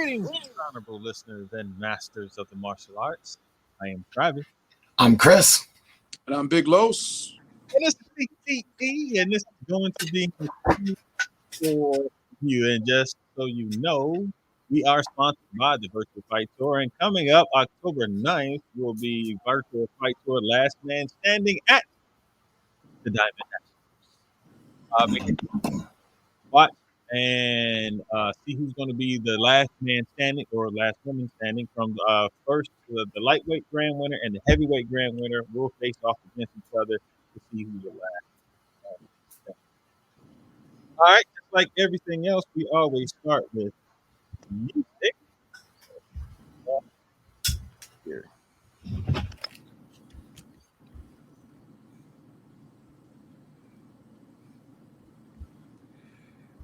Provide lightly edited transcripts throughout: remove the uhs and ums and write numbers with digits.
Greetings, honorable listeners and masters of the martial arts. I am Travis. I'm Chris. And I'm Big Los. And this is CTE, and this is going to be for you. And just so you know, we are sponsored by the Virtual Fight Tour. And coming up October 9th will be Virtual Fight Tour Last Man Standing at the Diamond Nationals. Make it watch and see who's going to be the last man standing or last woman standing from first the lightweight grand winner and the heavyweight grand winner will face off against each other to see who's the last. All right, just like everything else, we always start with music. Here.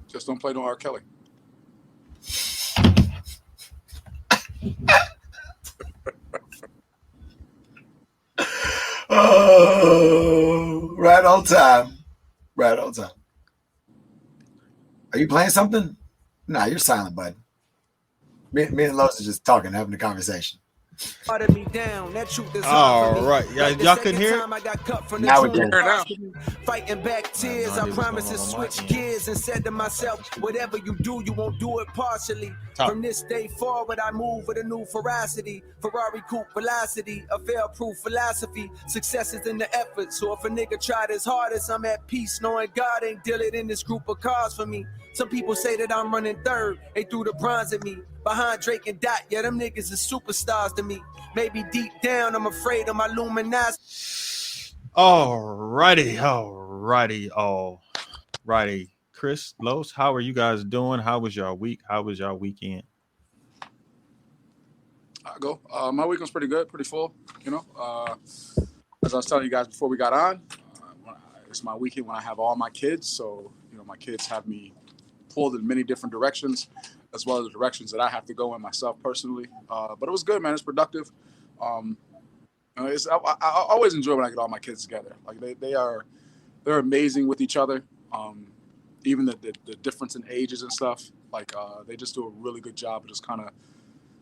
Just don't play no R. Kelly. Oh, right on time. Right on time. Are you playing something? Nah, you're silent, bud. Me and Los are just talking, having a conversation. All right, y'all couldn't hear it? Now we can. Fighting back tears, I promise to switch gears and said to myself, whatever you do, you won't do it partially. From this day forward, I move with a new ferocity. Ferrari coupe velocity, a fail-proof philosophy. Success is in the effort, so if a nigga tried his hardest, I'm at peace, knowing God ain't dealing in this group of cars for me. Some people say that I'm running third, they threw the bronze at me. Behind Drake and Dot, yeah, them niggas is superstars to me. Maybe deep down, I'm afraid of my luminosity. Alrighty. Chris, Los, how are you guys doing? How was your week? How was your weekend? I'll go. My week was pretty good, pretty full. You know, as I was telling you guys before we got on, it's my weekend when I have all my kids. So, you know, my kids have me pulled in many different directions, as well as the directions that I have to go in myself personally. But it was good, man. It's productive. I always enjoy when I get all my kids together. Like they're amazing with each other. Even the difference in ages and stuff. Like they just do a really good job of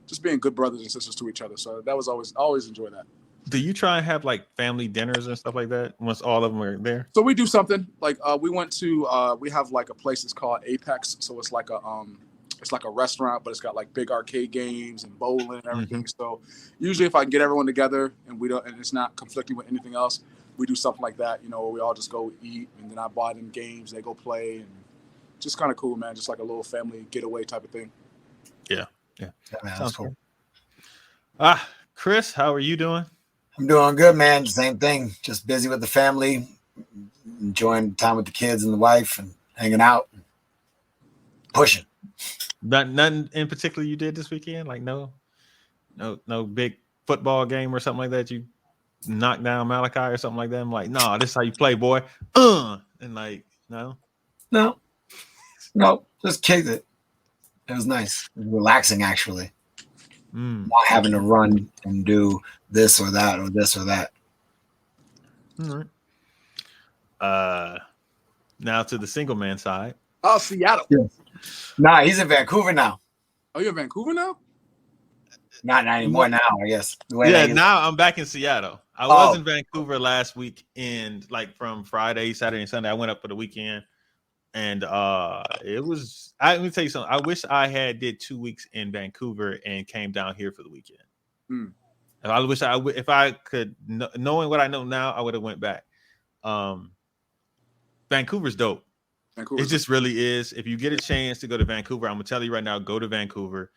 just being good brothers and sisters to each other. So that was always enjoy that. Do you try and have like family dinners and stuff like that once all of them are there? So we do something like we went to we have like a place that's called Apex. So it's like a restaurant, but it's got like big arcade games and bowling and everything. Mm-hmm. So usually if I can get everyone together and it's not conflicting with anything else, we do something like that, you know, where we all just go eat and then I buy them games, they go play, and just kind of cool, man. Just like a little family getaway type of thing. Yeah. Sounds cool. Chris, how are you doing? I'm doing good, man. Same thing. Just busy with the family, enjoying time with the kids and the wife and hanging out, and pushing. Nothing in particular you did this weekend? Like no big football game or something like that? You knocked down Malachi or something like that? I'm like, no, this is how you play, boy. And like, no, just kicked it. It was nice. It was relaxing, actually. Not having to run and do this or that or this or that. All right. Now to the single man side. Oh, Seattle. Yes. Nah, he's in Vancouver now. Oh, you're in Vancouver now? Not anymore now, I guess. Now I'm back in Seattle. I was in Vancouver last week, and like from Friday, Saturday, and Sunday, I went up for the weekend. And it was, let me tell you something. I wish I had did 2 weeks in Vancouver and came down here for the weekend. I wish if I could, knowing what I know now, I would have went back. Vancouver's dope. It just really is. If you get a chance to go to Vancouver, I'm gonna tell you right now, go to Vancouver.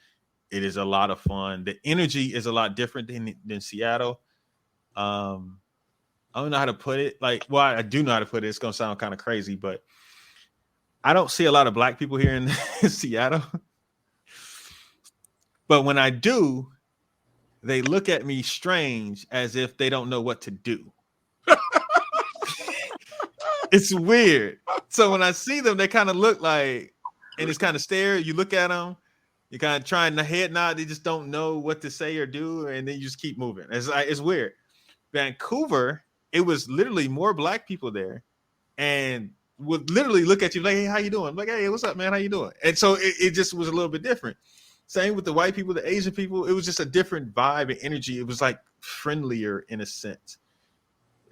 It is a lot of fun. The energy is a lot different than Seattle. I don't know how to put it. I do know how to put it. It's gonna sound kind of crazy, but I don't see a lot of black people here in Seattle. But when I do, they look at me strange as if they don't know what to do. It's weird. So when I see them, they kind of look like, and it's kind of stare. You look at them, you're kind of trying to head nod. They just don't know what to say or do, and then you just keep moving. It's weird. Vancouver, it was literally more black people there, and would literally look at you like, "Hey, how you doing?" I'm like, "Hey, what's up, man? How you doing?" And so it just was a little bit different. Same with the white people, the Asian people. It was just a different vibe and energy. It was like friendlier in a sense.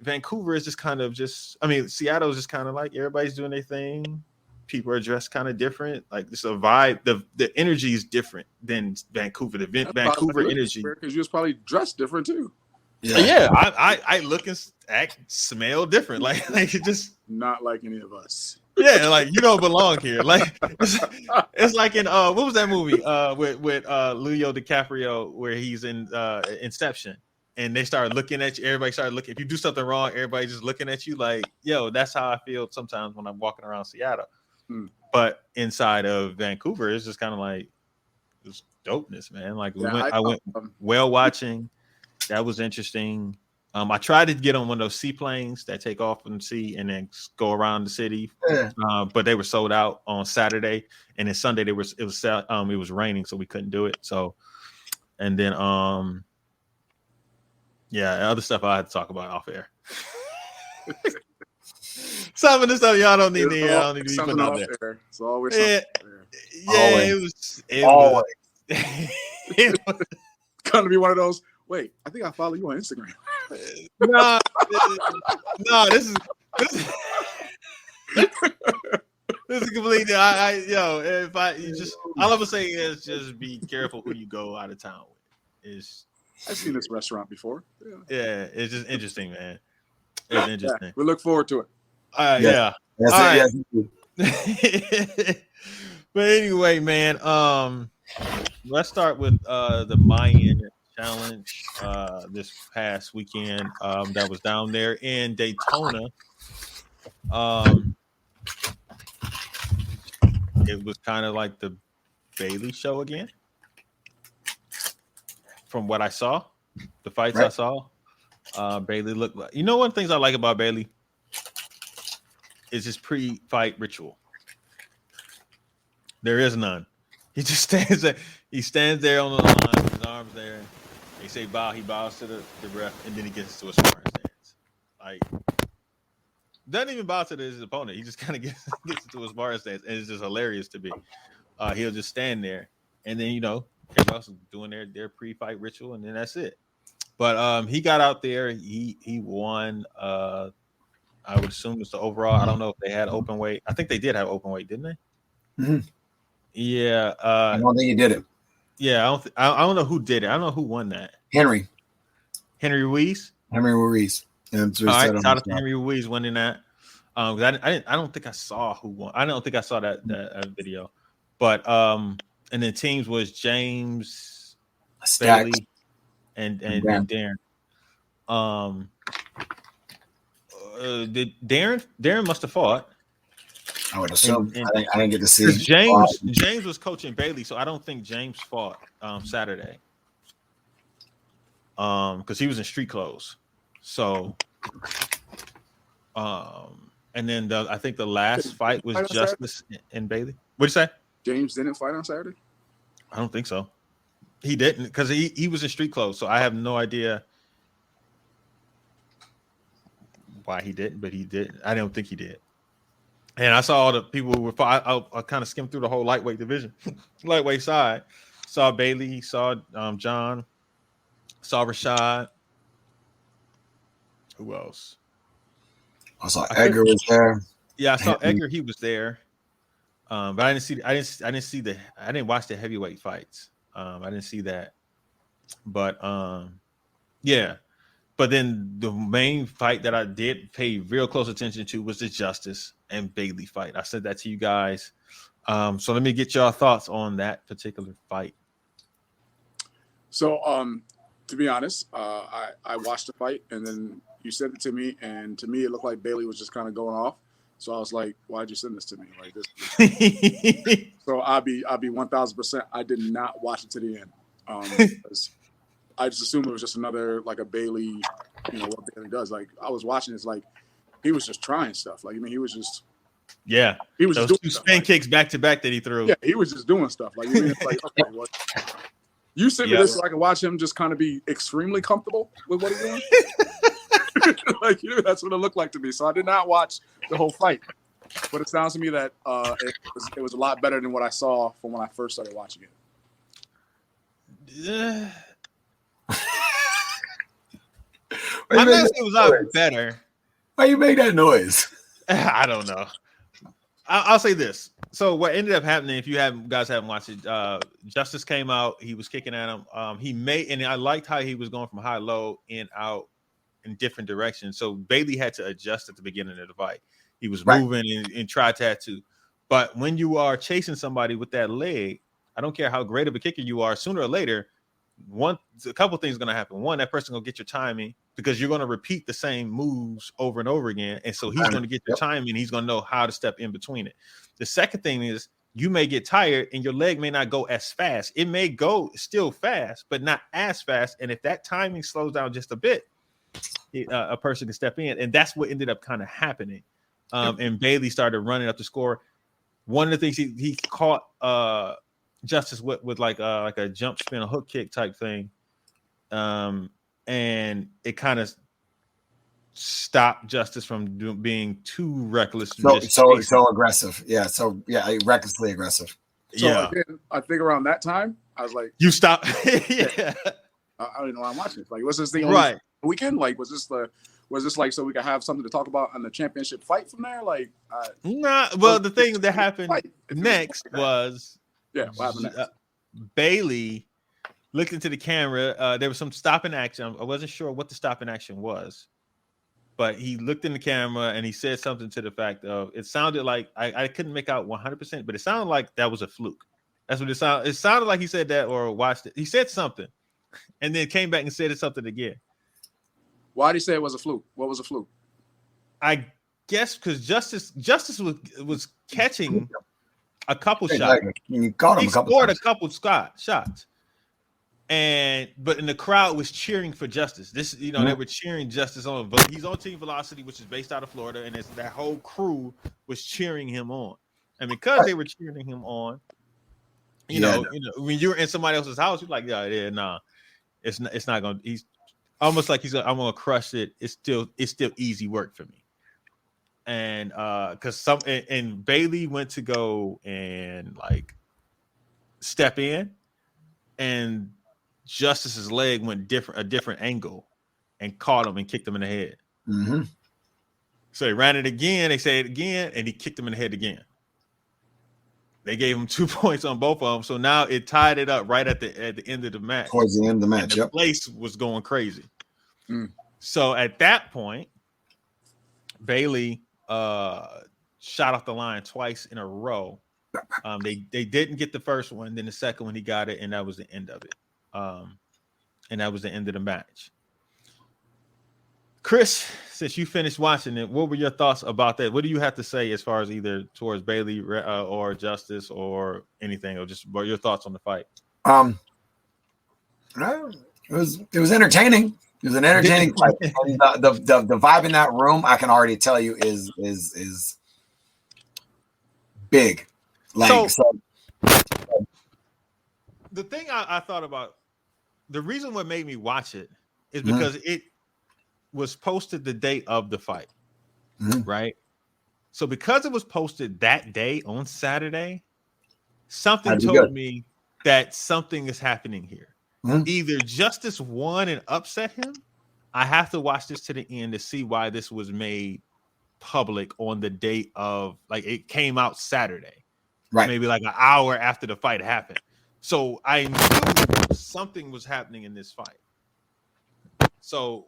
Vancouver is just kind of Seattle is just kind of like everybody's doing their thing. People are dressed kind of different. Like it's a vibe. The energy is different than Vancouver. Vancouver energy. Because you was probably dressed different too. Yeah. I look and act, smell different. Like it just not like any of us. Yeah, like you don't belong here. Like it's like in what was that movie with Leo DiCaprio where he's in Inception and they started looking at you. Everybody started looking. If you do something wrong, everybody just looking at you. Like, yo, that's how I feel sometimes when I'm walking around Seattle. But inside of Vancouver, it's just kind of like it's dopeness, man. Like I went whale watching. That was interesting. I tried to get on one of those seaplanes that take off from the sea and then go around the city, but they were sold out on Saturday, and then Sunday it was raining, so we couldn't do it. So, and then other stuff I had to talk about off air. Some of the stuff y'all don't need to hear. I don't need to be putting out there. It's always it was gonna be one of those. Wait, I think I follow you on Instagram. No, this is completely. If all I'm gonna say is just be careful who you go out of town with. I've seen this restaurant before. Yeah, it's just interesting, man. It's interesting. Yeah, we look forward to it. Yeah. That's all it. Right. Yeah. But anyway, man, let's start with the Mayan challenge this past weekend that was down there in Daytona. It was kind of like the Bailey show again. From what I saw, the fights I saw, Bailey looked like. You know, one of the things I like about Bailey is his pre-fight ritual. There is none. He just stands there. He stands there on the line with his arms there. They say bow. He bows to the ref, and then he gets to a sparring stance. Like, doesn't even bow to his opponent. He just kind of gets into a sparring stance, and it's just hilarious to me. He'll just stand there, and then everybody else is doing their pre-fight ritual, and then that's it. But he got out there. He won. I would assume it's the overall. I don't know if they had open weight. I think they did have open weight, didn't they? Mm-hmm. Yeah. I don't think he did it. Yeah, I don't know who did it. I don't know who won that. Henry Ruiz. Yeah, all right, shout out to Henry Ruiz winning that. I don't think I saw who won. I don't think I saw that video. But and then teams was James, Stacks, Bailey, and Darren. Did Darren must have fought. I would assume. I didn't get to see. James was coaching Bailey, so I don't think James fought Saturday. Because he was in street clothes. So, and then I think the last fight was Justice and Bailey. What'd you say? James didn't fight on Saturday? I don't think so. He didn't, because he was in street clothes, so I have no idea why he didn't, but he did. I don't think he did. And I saw all the people who were. I kind of skimmed through the whole lightweight division, lightweight side. Saw Bailey, saw John, saw Rashad. Who else? I saw Edgar was there. Yeah, I saw Edgar. He was there, but I didn't watch the heavyweight fights. I didn't see that, but yeah. But then the main fight that I did pay real close attention to was the Justice and Bailey fight. I said that to you guys. So let me get your thoughts on that particular fight. So, to be honest, I watched the fight, and then you sent it to me, and to me, it looked like Bailey was just kind of going off. So I was like, "Why'd you send this to me?" Like this. So I'll be 1,000%. I did not watch it to the end. I just assumed it was just another like a Bailey, what Bailey does. Like I was watching, it's like he was just trying stuff. Like he was just he was those just doing two stuff, spin kicks back to back that he threw. Yeah, he was just doing stuff. Like it's like okay, what? You sent me this so I can watch him just kind of be extremely comfortable with what he's doing. Like that's what it looked like to me. So I did not watch the whole fight, but it sounds to me that it was a lot better than what I saw from when I first started watching it. I'm not saying it was not better. Why you make that noise? I don't know. I'll say this. So what ended up happening, if you guys haven't watched it, Justice came out. He was kicking at him. And I liked how he was going from high, low, in, out, in different directions. So Bailey had to adjust at the beginning of the fight. He was moving and try tattoo. But when you are chasing somebody with that leg, I don't care how great of a kicker you are, sooner or later, a couple things going to happen. One, that person going to get your timing because you're going to repeat the same moves over and over again. And so he's going to get your timing. He's going to know how to step in between it. The second thing is you may get tired and your leg may not go as fast. It may go still fast, but not as fast. And if that timing slows down just a bit, a person can step in. And that's what ended up kind of happening. And Bailey started running up the score. One of the things he caught Justice with like a jump spin, a hook kick type thing. And it kind of stopped Justice from being too reckless. So aggressive. Yeah. Recklessly aggressive. So again, I think around that time, I was like, you stop. Yeah. I don't know why I'm watching this. Like, was this the only weekend? Like, was this like so we could have something to talk about on the championship fight from there? Like, the thing that happened next was what happened next? Bailey looked into the camera. There was some stopping action. I wasn't sure what the stopping action was, but he looked in the camera and he said something to the fact of it sounded like I couldn't make out 100%, but it sounded like that was a fluke. That's what it sounded. It sounded like he said that or watched it. He said something and then came back and said something again. Why did he say it was a fluke? What was a fluke? I guess because Justice was catching a couple shots. He scored a couple shots. But the crowd was cheering for Justice. They were cheering Justice on. But he's on Team Velocity, which is based out of Florida, and that whole crew was cheering him on. And because they were cheering him on, you know, when you're in somebody else's house, you're like, it's not gonna. He's almost like I'm gonna crush it. It's still easy work for me. And because and Bailey went to go and like step in, and Justice's leg went a different angle and caught him and kicked him in the head. Mm-hmm. So he ran it again. They say it again, and he kicked him in the head again. They gave him 2 points on both of them. So now it tied it up right at the end of the match. Towards the end of the match, the place was going crazy. So at that point, Bailey shot off the line twice in a row. They didn't get the first one. Then the second one, he got it, and that was the end of it. And that was the end of the match. Chris, since you finished watching it, what were your thoughts about that? What do you have to say as far as either towards Bailey or Justice or anything, or just your thoughts on the fight? It was entertaining. It was an entertaining fight. And the vibe in that room, I can already tell you, is big. The thing I thought about, the reason what made me watch it is because it was posted the day of the fight, right? So because it was posted that day on Saturday, something told me that something is happening here. Either Justice won and upset him. I have to watch this to the end to see why this was made public on the date of, like, it came out Saturday, right? Maybe like an hour after the fight happened. So I knew something was happening in this fight. So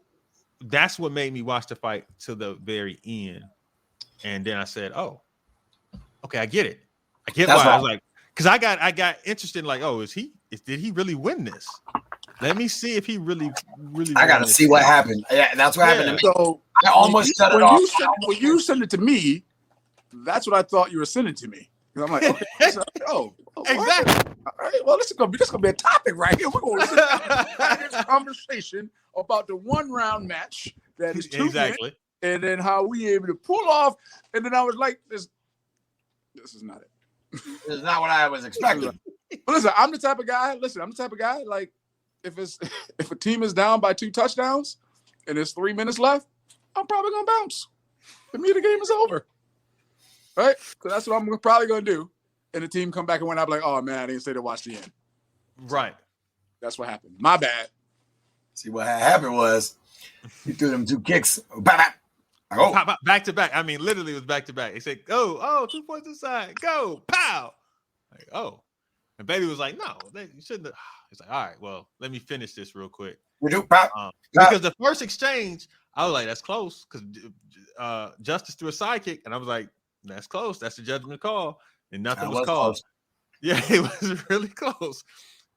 that's what made me watch the fight to the very end. And then I said, "Oh, okay, I get it. I get why." I was like, because I got interested in, like, oh, did he really win this? Let me see if he really. I got to see what happened. Yeah, that's what happened to me. So I almost shut it off. When you send it to me, that's what I thought you were sending to me. I'm like, okay, exactly. All right, well, this is gonna be a topic right here. We're going to have this conversation about the 1-round match that is 2 minutes, and then how we able to pull off. And then I was like, this is not it. This is not what I was expecting. But listen, I'm the type of guy. Like, if a team is down by 2 touchdowns and there's 3 minutes left, I'm probably gonna bounce. For me, the game is over. Right? So that's what I'm probably gonna do. And the team come back and win. I'm like, oh man, I didn't say to watch the end. Right. That's what happened. My bad. See, what happened was he threw them 2 kicks. Pop, back to back. I mean, literally, it was back to back. He said, "Go, 2 points inside, go, pow." Like, and Bailey was like, "No, you shouldn't have." He's like, "All right, well, let me finish this real quick." Because the first exchange, I was like, "That's close," because Justice threw a sidekick, and I was like, "That's close. That's the judgment call," and nothing was called. Close. Yeah, it was really close.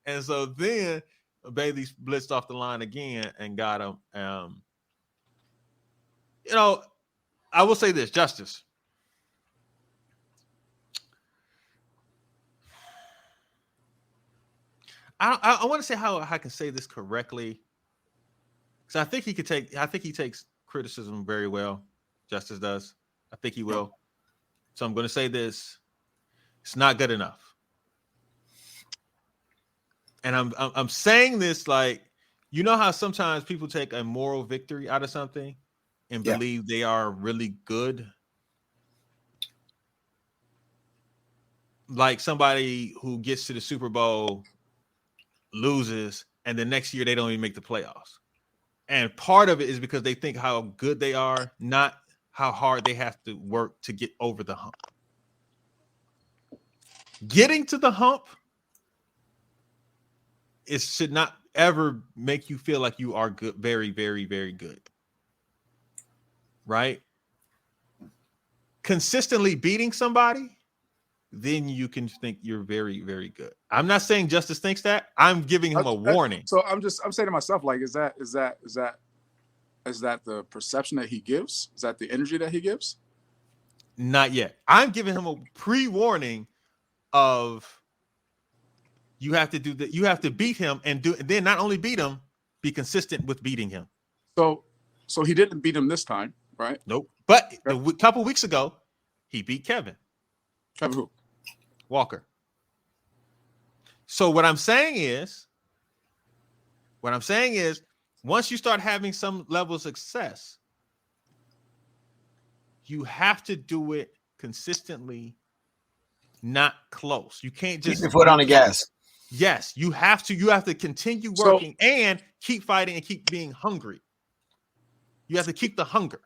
And so then Bailey blitzed off the line again and got him. I will say this, Justice. I want to say how I can say this correctly. Because I think he takes criticism very well. Justice does. I think he will. So I'm going to say this. It's not good enough. And I'm saying this like, you know how sometimes people take a moral victory out of something and believe they are really good? Like somebody who gets to the Super Bowl, loses, and the next year they don't even make the playoffs. And part of it is because they think how good they are, not how hard they have to work to get over the hump. Getting to the hump, it should not ever make you feel like you are good, very, very, very good. Right? Consistently beating somebody, then you can think you're very, very good. I'm not saying Justice thinks that. I'm giving him a warning. So I'm saying to myself, like, is that the perception that he gives? Is that the energy that he gives? Not yet. I'm giving him a pre-warning of you have to do that. You have to beat him and then not only beat him, be consistent with beating him. So he didn't beat him this time, right? Nope. But a couple weeks ago, he beat Kevin. Kevin who? Walker. So what I'm saying is, once you start having some level of success, you have to do it consistently, not close. You can't just keep your foot on the gas. Yes, you have to. You have to continue working and keep fighting and keep being hungry. You have to keep the hunger.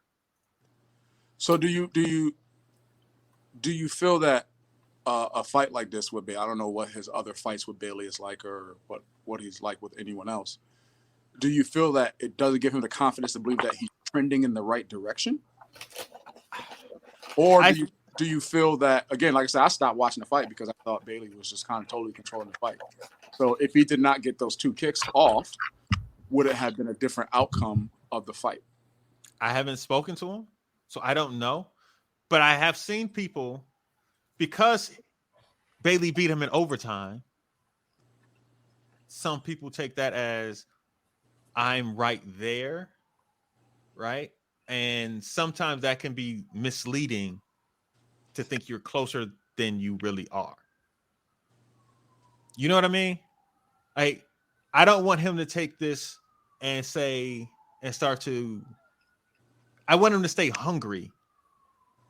So do you feel that a fight like this would be? I don't know what his other fights with Bailey is like, or what he's like with anyone else. Do you feel that it doesn't give him the confidence to believe that he's trending in the right direction? Or do you feel that, again, like I said, I stopped watching the fight because I thought Bailey was just kind of totally controlling the fight. So if he did not get those 2 kicks off, would it have been a different outcome of the fight? I haven't spoken to him, so I don't know. But I have seen people, because Bailey beat him in overtime, some people take that as I'm right there, right? And sometimes that can be misleading to think you're closer than you really are. You know what I mean? I don't want him to take this and I want him to stay hungry,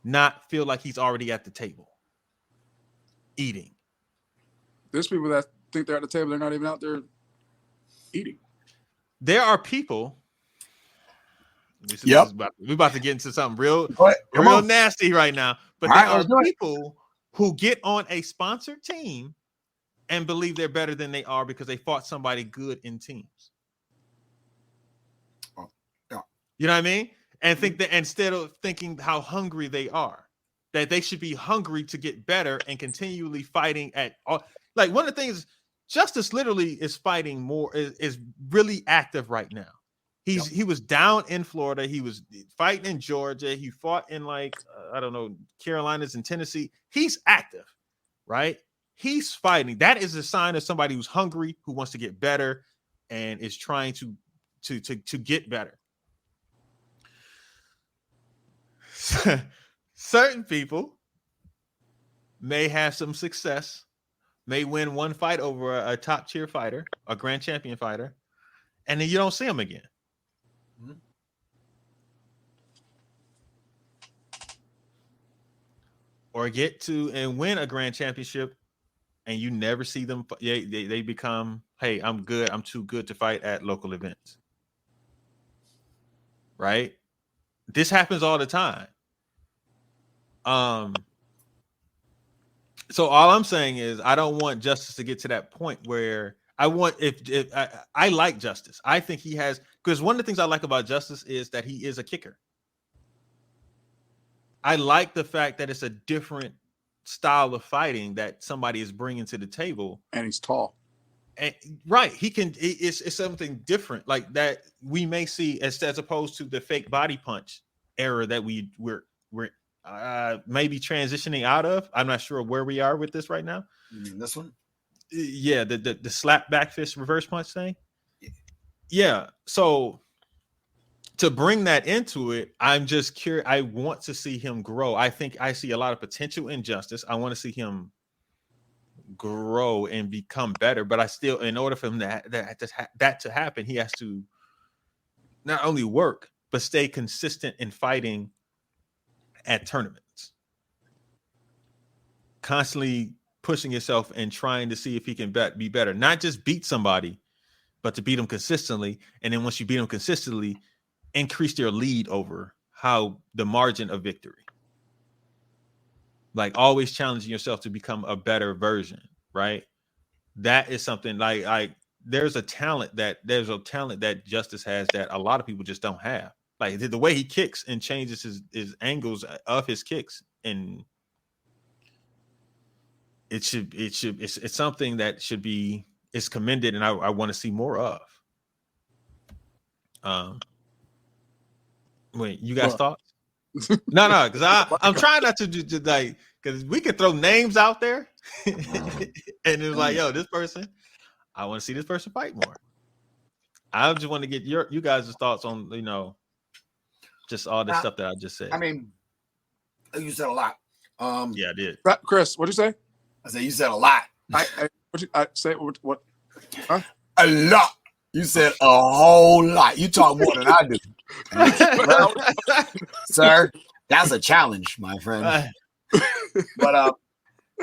not feel like he's already at the table eating. There's people that think they're at the table, they're not even out there eating. There are people. We're about to get into something real nasty right now. But there are people who get on a sponsored team and believe they're better than they are because they fought somebody good in teams. You know what I mean? And think that instead of thinking how hungry they are, that they should be hungry to get better and continually fighting at all. Like, one of the things, Justice literally is fighting more, is really active right now. He was down in Florida. He was fighting in Georgia. He fought in Carolinas and Tennessee. He's active, right? He's fighting. That is a sign of somebody who's hungry, who wants to get better, and is trying to get better. Certain people may have some success, may win one fight over a top tier fighter, a grand champion fighter, and then you don't see them again. Mm-hmm. Or get to and win a grand championship and you never see them. They become, hey, I'm good. I'm too good to fight at local events. Right? This happens all the time. So all I'm saying is I don't want Justice to get to that point where I want if I like Justice. I think he has, because one of the things I like about Justice is that he is a kicker. I like the fact that it's a different style of fighting that somebody is bringing to the table, and he's tall. And right, he can. It's something different like that we may see as opposed to the fake body punch era that we're maybe transitioning out of. I'm not sure where we are with this right now. You mean this one? Yeah, the slap back fist reverse punch thing. Yeah. So to bring that into it, I'm just curious. I want to see him grow. I think I see a lot of potential in Justice. I want to see him grow and become better. But I still, in order for him that to happen, he has to not only work but stay consistent in fighting at tournaments, constantly pushing himself and trying to see if he can be better. Not just beat somebody, but to beat them consistently. And then once you beat them consistently, increase their lead over how the margin of victory. Like always challenging yourself to become a better version, right? That is something like there's a talent that Justice has that a lot of people just don't have. Like the way he kicks and changes his angles of his kicks, and it's something that should be commended, and I want to see more of. Wait, you guys thoughts? No, because I'm trying not to do like, because we could throw names out there, and it's like, yo, this person, I want to see this person fight more. I just want to get you guys' thoughts on, just all this stuff that I just said. I mean, you said a lot. Yeah, I did. Chris, what'd you say? I said you said a lot. I say what? Huh? A lot. You said a whole lot. You talk more than I do. Sir, that's a challenge, my friend. But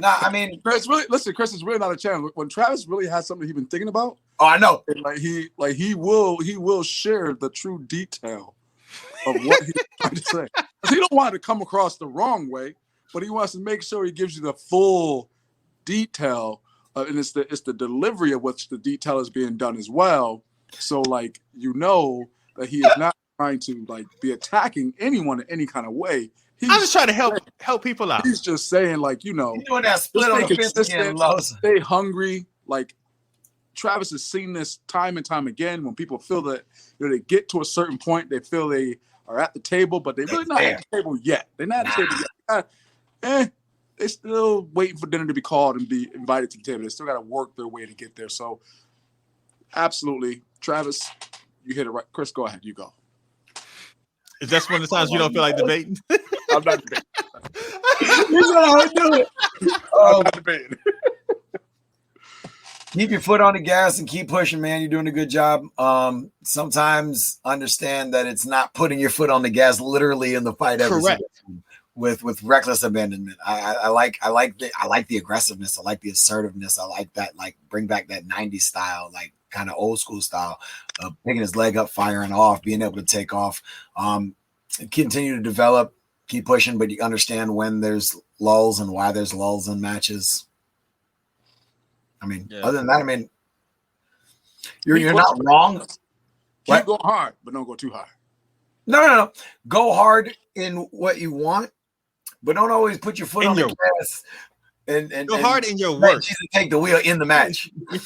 I mean, Chris is really not a challenge. When Travis really has something he's been thinking about, oh, I know. He will share the true detail of what he's trying to say. He don't want it to come across the wrong way, but he wants to make sure he gives you the full detail. And it's the delivery of which the detail is being done as well. So that he is not trying to be attacking anyone in any kind of way. I'm just trying to help people out. He's just saying you doing that split on the fence again, stay hungry. Travis has seen this time and time again when people feel that they get to a certain point, they feel they are at the table, but they're really not at the table yet. They're not at the table yet. They're still waiting for dinner to be called and be invited to the table. They still got to work their way to get there. So, absolutely, Travis, you hit it right. Chris, go ahead. You go. Is that one of the times you don't feel like debating? I'm not debating. Here's what I would do it. I'm not debating. Keep your foot on the gas and keep pushing, man. You're doing a good job. Sometimes understand that it's not putting your foot on the gas literally in the fight. Correct. With reckless abandonment. I like the aggressiveness. I like the assertiveness. I like that, bring back that 90s style, kind of old school style of picking his leg up, firing off, being able to take off, continue to develop, keep pushing, but you understand when there's lulls and why there's lulls in matches. I mean, other than that, you're not wrong. Keep going hard, but don't go too hard. No. Go hard in what you want, but don't always put your foot on the gas and go hard in your work. Take the wheel in the match. Yeah.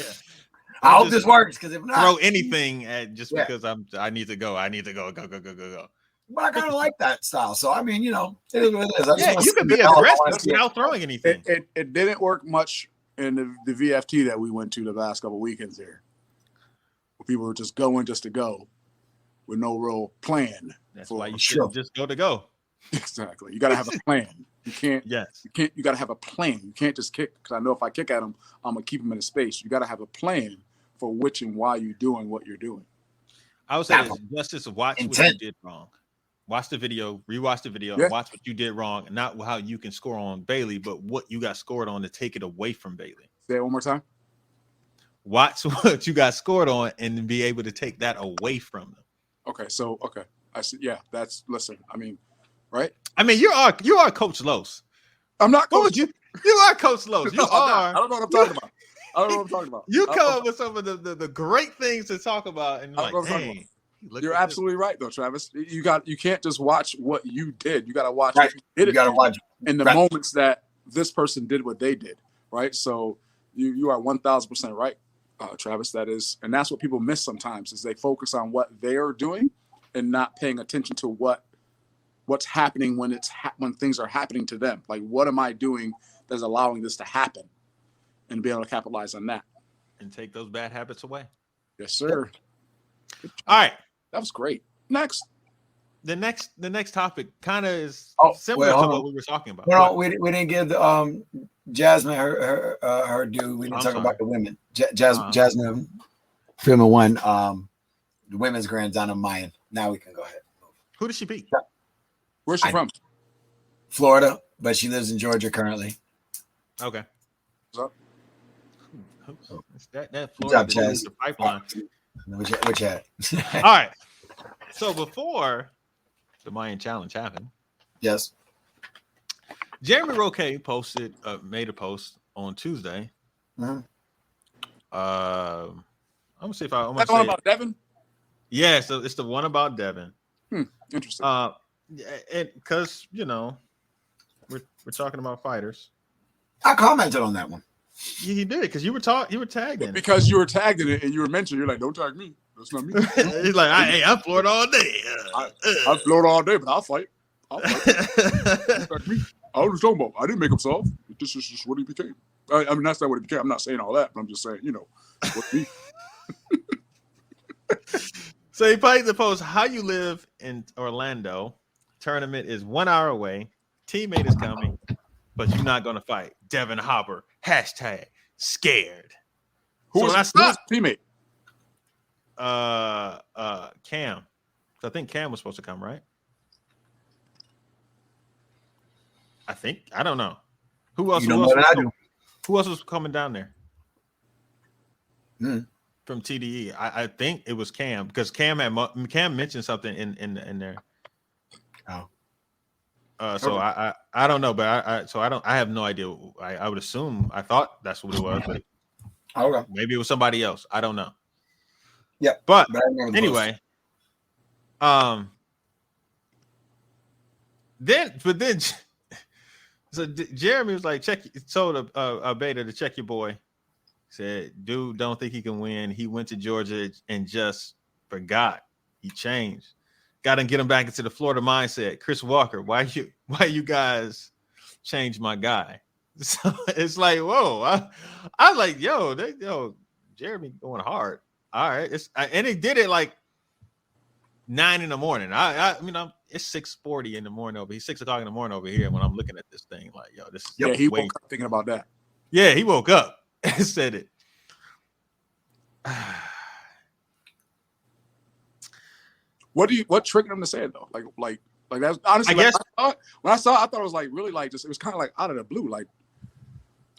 I hope this works, because if not, throw anything at because I need to go. Go. But I kind of like that style. So it is what it is. You can be aggressive without throwing anything. It didn't work much in the VFT that we went to the last couple of weekends there, where people were just going just to go with no real plan. That's why you should just go to go. Exactly. You got to have a plan. You can't. Yes. You can't. You got to have a plan. You can't just kick, because I know if I kick at him, I'm gonna keep him in a space. You got to have a plan for which and why you're doing what you're doing. I would say Justice, watch what you did wrong. Watch the video, rewatch the video, and watch what you did wrong, and not how you can score on Bailey, but what you got scored on to take it away from Bailey. Say it one more time. Watch what you got scored on and be able to take that away from them. Okay, so I see. Yeah, listen. I mean, right? I mean, you are Coach Los. I'm not What Coach. would you are Coach Los. You are. I don't know what I'm talking about. I don't know what I'm talking about. You come up with some of the great things to talk about, and like, dang. You're absolutely right, though, Travis. You can't just watch what you did. You got to watch Right. what you did. You got to watch in the moments that this person did what they did, right? So you are 1,000% right, Travis. That is, and that's what people miss sometimes is they focus on what they are doing and not paying attention to what's happening when when things are happening to them. Like, what am I doing that's allowing this to happen, and be able to capitalize on that and take those bad habits away. Yes, sir. All right. That was great. Next. The next topic kind of is similar to what we were talking about. No, we didn't give Jasmine her due. We didn't talk about the women. Jasmine Firma won the women's Grand Slam of Mayan. Now we can go ahead. Who did she beat? Where's she from? Florida, but she lives in Georgia currently. Okay. What's up? That Florida the pipeline. Which hat? All right. So before the Mayan Challenge happened, yes, Jeromy Roque made a post on Tuesday. Mm-hmm. I'm gonna see if I'm gonna say about Devin. Yeah, so it's the one about Devin. Interesting. Because we're talking about fighters. I commented on that one. You did it because you were tagged in it. Because you were tagged in it and you were mentioned. You're like, don't tag me. That's not me. He's like, I'm Florida all day. I'm Florida all day, but I'll fight. Don't tag me. I was talking about. I didn't make him soft. This is just what he became. I mean, that's not what he became. I'm not saying all that, but I'm just saying, what me. So he played the post. How you live in Orlando? Tournament is 1 hour away. Teammate is coming, but you're not gonna fight. Devin Hopper. #scared. Who was his teammate? Cam. I think Cam was supposed to come, right? I don't know. Who else? Who else was coming down there? From TDE. I think it was Cam because Cam mentioned something in there. Oh. So I don't know, but I have no idea. I would assume I thought that's what it was, but maybe it was somebody else. I don't know. Yeah, but anyway, then so Jeromy was like, told Beta to check your boy. Said, dude, don't think he can win. He went to Georgia and just forgot. He changed. Got to get him back into the Florida mindset. Chris Walker, why you guys changed my guy? So it's like, whoa. I like, yo, Jeromy going hard. All right. And he did it like 9 in the morning. It's 6:40 in the morning over here. 6 o'clock in the morning over here when I'm looking at this thing. Like, yo, this. Yeah, he woke up thinking about that. Yeah, he woke up and said it. What triggered him to say it though? Like that's honestly. When I saw it, I thought it was like really like just it was kind of like out of the blue. Like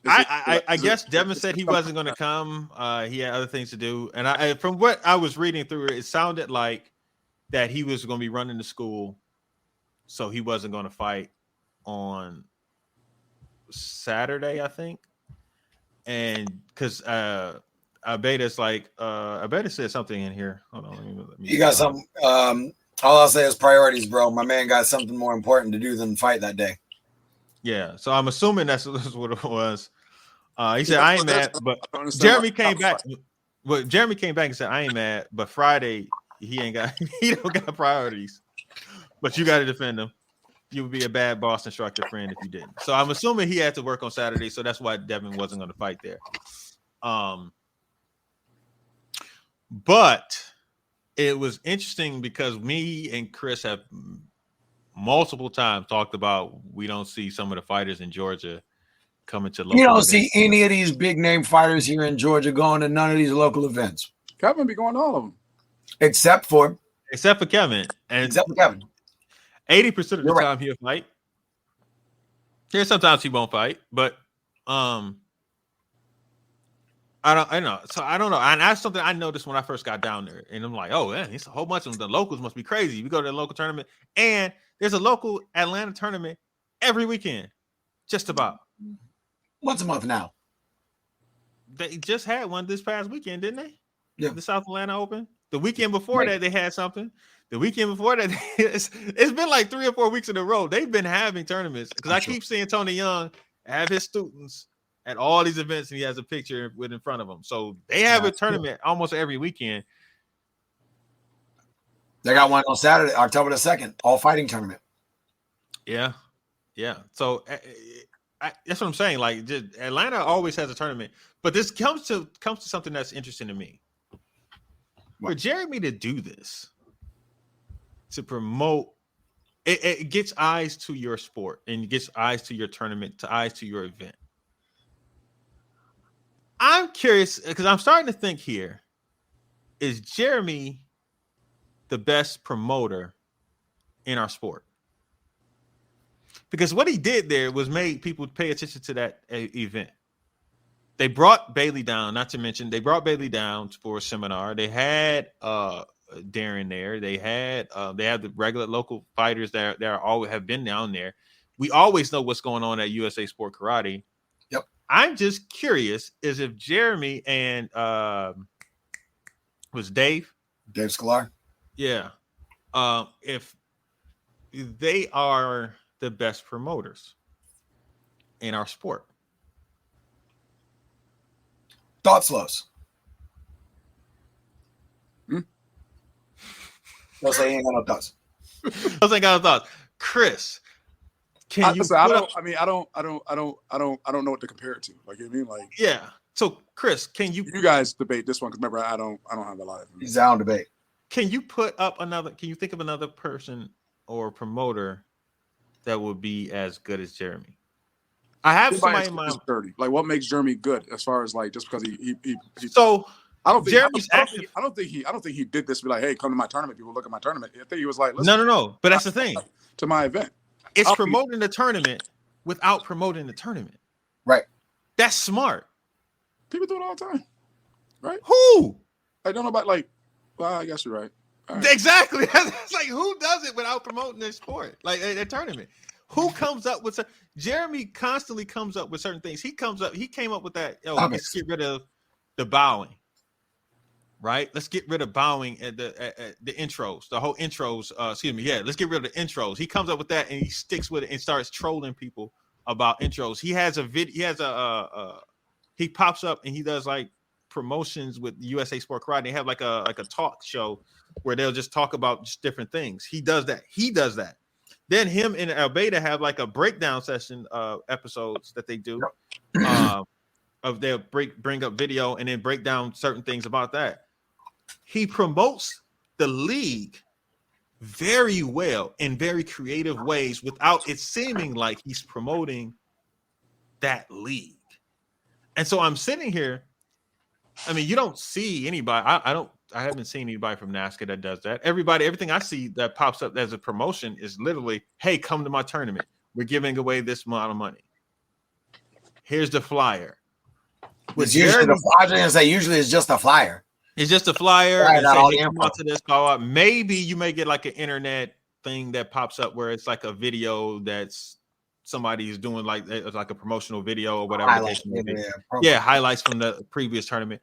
I guess Devin said he wasn't going to come. He had other things to do, and from what I was reading through, it sounded like that he was going to be running the school, so he wasn't going to fight on Saturday, I think. And because Abeta's like, Abeta said something in here. Hold on, let me you got something. All I'll say is priorities, bro. My man got something more important to do than fight that day. Yeah, so I'm assuming that's what it was. He said, I ain't mad, but Jeromy came back. Well, Jeromy came back and said, I ain't mad, but Friday he don't got priorities. But you got to defend him. You would be a bad boss instructor friend if you didn't. So I'm assuming he had to work on Saturday, so that's why Devin wasn't going to fight there. But it was interesting because me and Chris have multiple times talked about we don't see some of the fighters in Georgia coming to local You don't events. see any of these big name fighters here in Georgia going to none of these local events. Kevin be going to all of them. Except for Kevin. And except for Kevin. 80% of the time he'll fight. Yeah, sometimes he won't fight, but I know. So I don't know. And that's something I noticed when I first got down there. And I'm like, oh, man, it's a whole bunch of them. The locals must be crazy. We go to the local tournament, and there's a local Atlanta tournament every weekend, just about. Once a month now. They just had one this past weekend, didn't they? Yeah. The South Atlanta Open. The weekend before that, they had something. The weekend before that, it's been like 3 or 4 weeks in a row. They've been having tournaments because I keep seeing Tony Young have his students at all these events, and he has a picture with in front of him. So they have a tournament almost every weekend. They got one on Saturday, October the 2nd, all fighting tournament. Yeah. So that's what I'm saying. Like, just, Atlanta always has a tournament, but this comes to something that's interesting to me. For Jeromy to do this, to promote, it gets eyes to your sport and gets eyes to your tournament, to eyes to your event. I'm curious because I'm starting to think here, is Jeromy the best promoter in our sport? Because what he did there was made people pay attention to that event. They brought Bailey down, not to mention they brought Bailey down for a seminar. They had Darren there. They had the regular local fighters that are always have been down there. We always know what's going on at USA Sport Karate. Yep. I'm just curious is if Jeromy and was Dave Sklar. Yeah. If they are the best promoters in our sport. Thoughts, Los. Those ain't got no thoughts. Those ain't got no thoughts. Chris, can you? I don't know what to compare it to. Like, you know what I mean? Like, yeah. So, Chris, can you? You guys debate this one because remember, I don't have a lot of. He's down debate. Can you put up another? Can you think of another person or promoter that would be as good as Jeromy? I have somebody in mind. Like, what makes Jeromy good as far as like just because he So I don't think Jeremy's active. I don't think he did this to be like, hey, come to my tournament. People look at my tournament. I think he was like, no. But that's the thing. To my event, it's promoting the tournament without promoting the tournament. Right. That's smart. People do it all the time, right? Who? I don't know about like. Well, I guess you're right. Exactly. It's like, who does it without promoting their sport, like a tournament? Who comes up with Jeromy constantly comes up with certain things. He came up with that. Let's get rid of the bowing. Right? Let's get rid of bowing at the intros, the whole intros. Let's get rid of the intros. He comes up with that and he sticks with it and starts trolling people about intros. He has a video. He has he pops up and he does like promotions with USA Sport Karate. They have like a talk show where they'll just talk about just different things. He does that. Then him and Albeda have like a breakdown session episodes that they do. They'll bring up video and then break down certain things about that. He promotes the league very well in very creative ways without it seeming like he's promoting that league. And so I'm sitting here. I mean, you don't see anybody. I haven't seen anybody from NASCAR that does that. Everything I see that pops up as a promotion is literally, hey, come to my tournament. We're giving away this amount of money. Here's the flyer. Usually it's just a flyer. It's just a flyer. Right, and say, hey, come out to this call. Maybe you may get like an internet thing that pops up where it's like a video that's somebody's doing like a promotional video or whatever. Highlights from the previous tournament.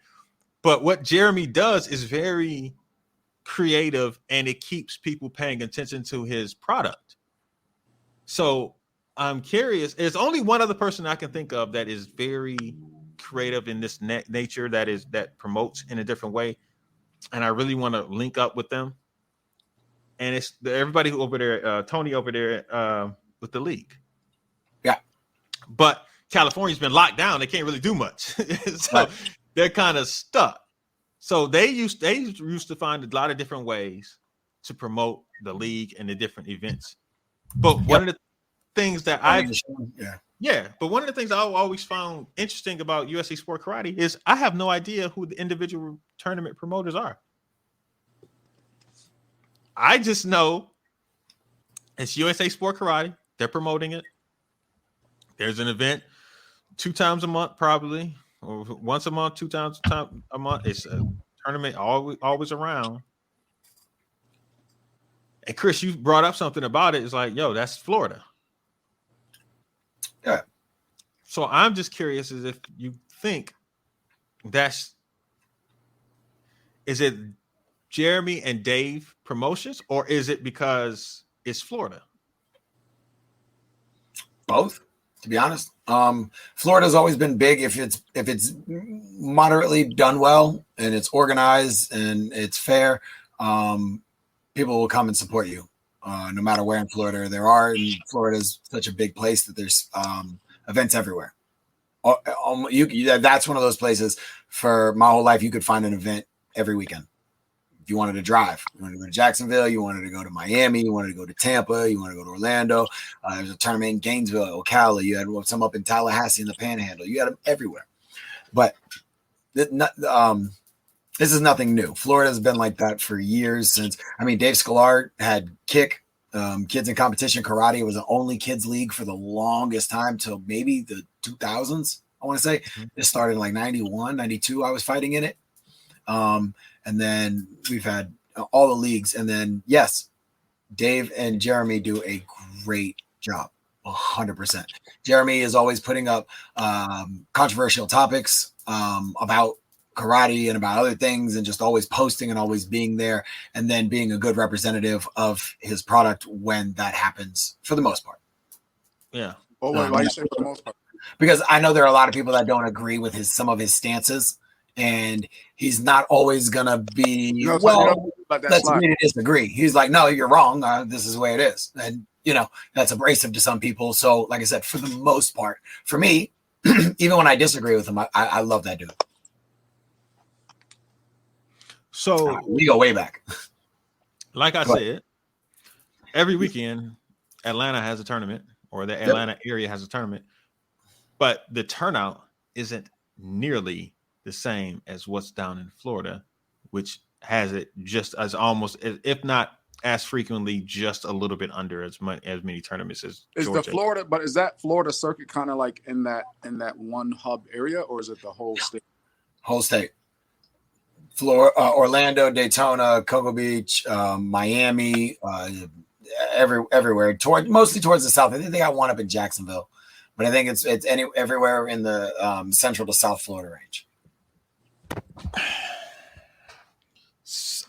But what Jeromy does is very creative and it keeps people paying attention to his product. So I'm curious. There's only one other person I can think of that is very creative in this nature that promotes in a different way. And I really want to link up with them. And it's everybody over there, Tony over there with the league. Yeah. But California's been locked down. They can't really do much. So they're kind of stuck. So they used to find a lot of different ways to promote the league and the different events. But one of the things that but one of the things I always found interesting about USA Sport Karate is I have no idea who the individual tournament promoters are. I just know it's USA Sport Karate. They're promoting it. There's an event 2 times a month, probably. once a month, 2 times a month. It's a tournament always around. And Chris, you brought up something about it. It's like, yo, that's Florida. Yeah. So I'm just curious as if you think is it Jeromy and Dave promotions, or is it because it's Florida? Both, to be honest. Florida's always been big if it's moderately done well and it's organized and it's fair. People will come and support you, no matter where in Florida there are. And Florida is such a big place that there's events everywhere. That's one of those places. For my whole life, you could find an event every weekend. If you wanted to drive, you wanted to go to Jacksonville, you wanted to go to Miami, you wanted to go to Tampa, you wanted to go to Orlando. There's a tournament in Gainesville, Ocala. You had some up in Tallahassee in the Panhandle. You had them everywhere. But this is nothing new. Florida's been like that for years. Dave Sklar had kick, kids in competition karate. It was the only kids league for the longest time till maybe the 2000s. I want to say it started in like 91, 92. I was fighting in it. And then we've had all the leagues. And then, yes, Dave and Jeromy do a great job, 100%. Jeromy is always putting up controversial topics about karate and about other things, and just always posting and always being there, and then being a good representative of his product when that happens, for the most part. Yeah. Why you say for the most part? Because I know there are a lot of people that don't agree with some of his stances. And he's not always gonna be let's agree to disagree. He's like, no, you're wrong. This is the way it is, and that's abrasive to some people. So, like I said, for the most part, for me, even when I disagree with him, I love that dude. So we go way back. Like I said, every weekend, Atlanta has a tournament, or the Atlanta area has a tournament, but the turnout isn't nearly the same as what's down in Florida, which has it just as almost, if not as frequently, just a little bit under as many tournaments as Georgia. Is that Florida circuit kind of like in that one hub area, or is it the whole state? Whole state. Florida, Orlando, Daytona, Cocoa Beach, Miami, everywhere. Mostly towards the south. I think they got one up in Jacksonville, but I think it's everywhere in the central to South Florida range.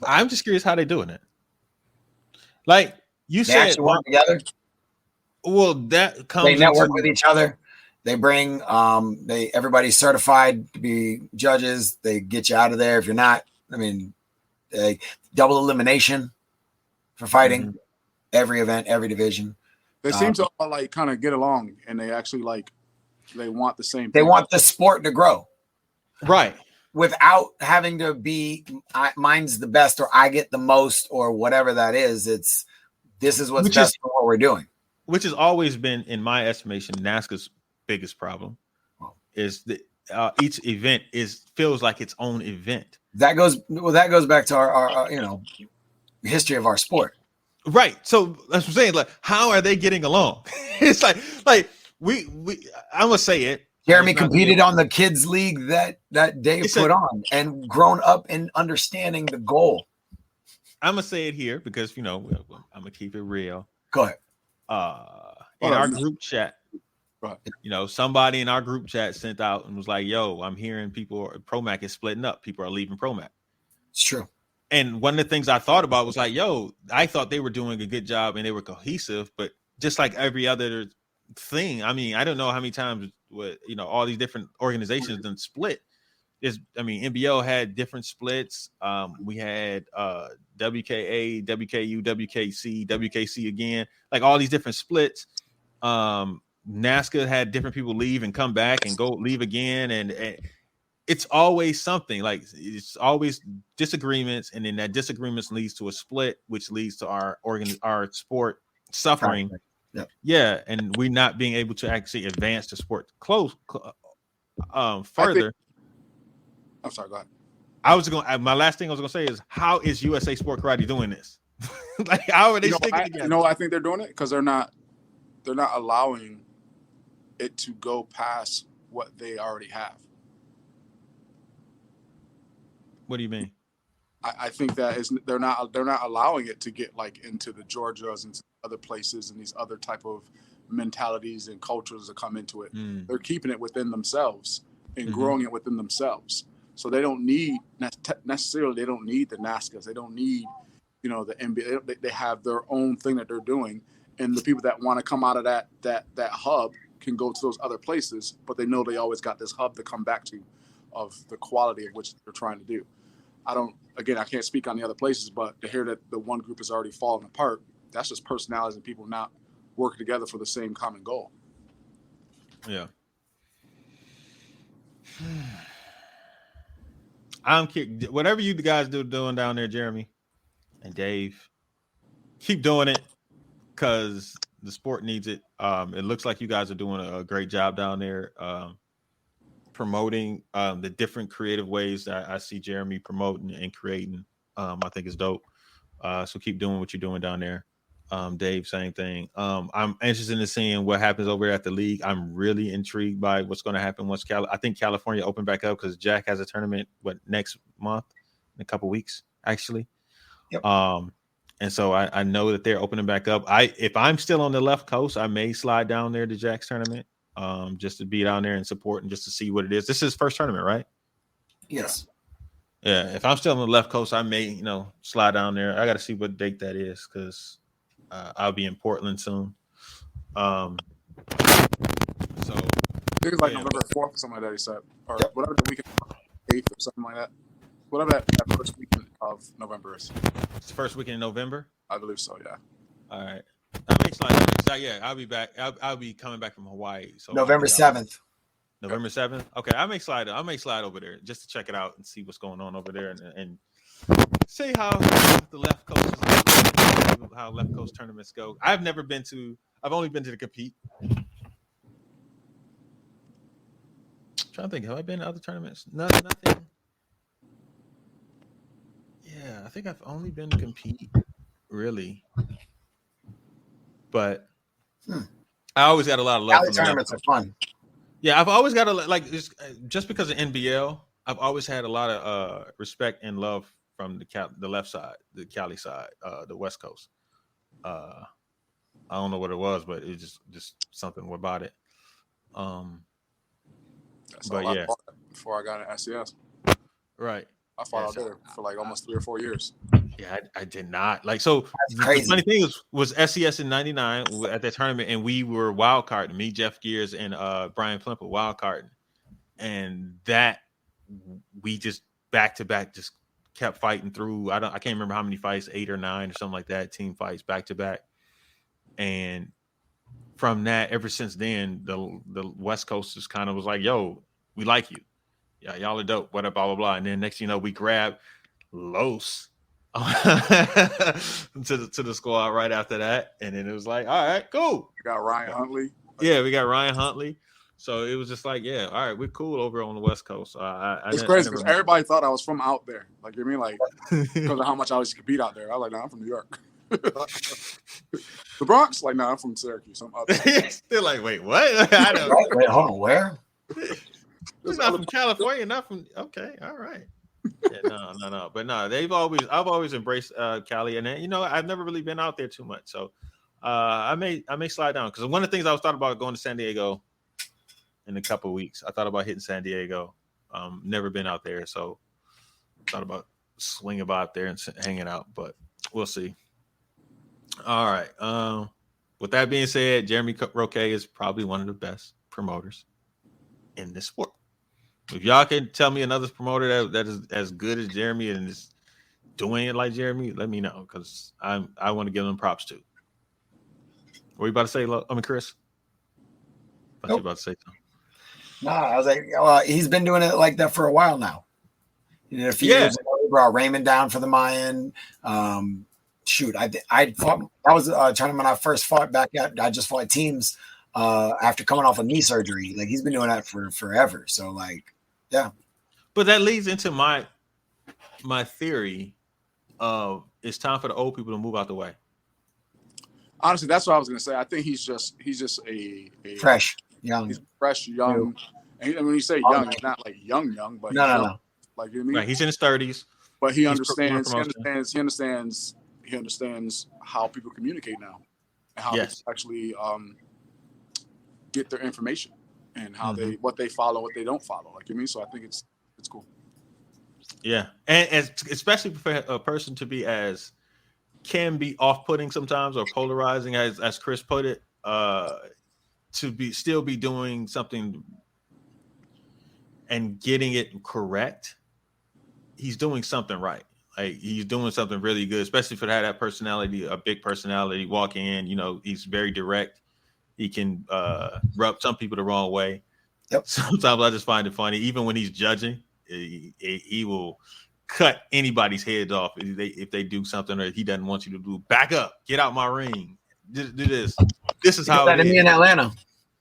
I'm just curious how they're doing it. Like you said, actually work together. Well, that comes. They network with each other. They bring everybody's certified to be judges. They get you out of there if you're not. Double elimination for fighting. Every event, every division. They seem to all kind of get along, and they actually they want the same. They want the sport to grow, right? Without having to be mine's the best, or I get the most, or whatever that is. This is what's best for what we're doing. Which has always been, in my estimation, NASCAR's biggest problem is that each event feels like its own event. That goes back to our history of our sport. Right. So that's what I'm saying. Like, how are they getting along? It's like we I'm gonna say it. Jeromy competed on the kids league that Dave put on, and grown up in understanding the goal. I'm gonna say it here because I'm gonna keep it real. Go ahead. In our group chat, somebody in our group chat sent out and was like, "Yo, I'm hearing Promac is splitting up. People are leaving Promac." It's true. And one of the things I thought about was like, "Yo, I thought they were doing a good job and they were cohesive, but just like every other thing, I don't know how many times all these different organizations done split. NBL had different splits. We had WKA, WKU, WKC, WKC again, like all these different splits. NASCAR had different people leave and come back and go leave again, and it's always something. Like it's always disagreements, and then that disagreements leads to a split, which leads to our sport suffering. Yeah, and we not being able to actually advance the sport further. I'm sorry, go ahead. My last thing I was gonna say is, how is USA Sport Karate doing this? Like, how are they sticking together? I think they're doing it because they're not allowing it to go past what they already have. What do you mean? I think that they're not allowing it to get like into the Georgias and other places and these other type of mentalities and cultures that come into it. They're keeping it within themselves and growing it within themselves. So they don't need necessarily. They don't need the NASCAs. They don't need, the NBA. They have their own thing that they're doing, and the people that want to come out of that hub can go to those other places. But they know they always got this hub to come back to, of the quality of which they're trying to do. I can't speak on the other places, but to hear that the one group is already falling apart, that's just personalities and people not working together for the same common goal. Yeah. Whatever you guys doing down there, Jeromy and Dave, keep doing it because the sport needs it. It looks like you guys are doing a great job down there. Promoting the different creative ways that I see Jeromy promoting and creating. I think is dope. So keep doing what you're doing down there. Dave, same thing. I'm interested in seeing what happens over at the league. I'm really intrigued by what's going to happen once I think California opened back up because Jack has a tournament next month, in a couple weeks actually. Yep. And so I know that they're opening back up. If I'm still on the left coast, I may slide down there to Jack's tournament. Just to be down there and support and just to see what it is. This is his first tournament, right? Yes. Yeah. If I'm still on the left coast, I may, slide down there. I got to see what date that is because I'll be in Portland soon. So I think it's like November 4th or something like that. He said, or whatever the weekend 8th or something like that. Whatever that first weekend of November is. It's the first weekend in November. I believe so. Yeah. All right. That makes like yeah. I'll be back. I'll be coming back from Hawaii. So November 7th. November 7th. Okay, I may slide over there just to check it out and see what's going on over there and see how the left coast is, how left coast tournaments go. I've only been to the compete. I'm trying to think. Have I been to other tournaments? Nothing. Yeah, I think I've only been to compete, really. But I always got a lot of love. Cali tournaments are fun. Yeah, I've always got just because of NBL, I've always had a lot of respect and love from the left side, the Cali side, the West Coast. I don't know what it was, but it's just something about it. That's but all yeah, I fought before I got an SES. Right. I fought out there for like almost 3 or 4 years. Yeah, I did not. So crazy. The funny thing was SES in '99 at that tournament, and we were wild carding. Me, Jeff Gears, and Brian Plimper wild carding, and that we just back to back just kept fighting through. I can't remember how many fights, 8 or 9 or something like that. Team fights back to back, and from that, ever since then, the West Coast just kind of was like, "Yo, we like you. Yeah, y'all are dope. What up, blah blah blah." And then next thing you know, we grab Los to the squad right after that, and then it was like, all right, cool. You got Ryan Huntley. Yeah, we got Ryan Huntley. So it was just like, yeah, all right, we're cool over on the West Coast. It's crazy because everybody thought I was from out there. Like, you know what I mean? Like, because of how much I used to compete out there. I was like, nah, I'm from New York. The Bronx? Like, nah, I'm from Syracuse. I'm out there. Still like, wait, what? I don't Wait, hold on, where? We're not from California, not from. Okay, all right. Yeah, no. But no, I've always embraced Cali, and then, I've never really been out there too much. So I may slide down because one of the things I was thought about going to San Diego in a couple of weeks. I thought about hitting San Diego. Never been out there, so thought about swinging by out there and hanging out, but we'll see. All right. With that being said, Jeromy Roque is probably one of the best promoters in this sport. If y'all can tell me another promoter that is as good as Jeromy and is doing it like Jeromy, let me know because I want to give them props too. What are you about to say? Chris? I thought you were about to say something. No, I was like, he's been doing it like that for a while now. A few years ago, we brought Raymond down for the Mayan. I fought. That was a tournament I first fought back at. I just fought teams after coming off of knee surgery. Like, he's been doing that for forever. So, like, yeah. But that leads into my theory of it's time for the old people to move out the way. Honestly, that's what I was going to say. I think he's just a fresh, young. He's fresh, young. And when you say young, he's not like young, but no. Like, you know what I mean? Right. He's in his 30s. But he He's doing understands. He promotion. understands. He understands. He understands how people communicate now, and how Yes. people actually get their information, and how Mhm. what they follow, what they don't follow. Like, you know what I mean? So I think it's cool. Yeah, and especially for a person to be as can be off-putting sometimes or polarizing as Chris put it, to be still be doing something and getting it correct. He's doing something right. Like he's doing something really good, especially for that personality, a big personality walking in. You know, he's very direct. He can rub some people the wrong way. Yep. Sometimes I just find it funny, even when he's judging, he will cut anybody's heads off if they do something or he doesn't want you to do. Back up, get out my ring, do this. This is how it is. Me in Atlanta.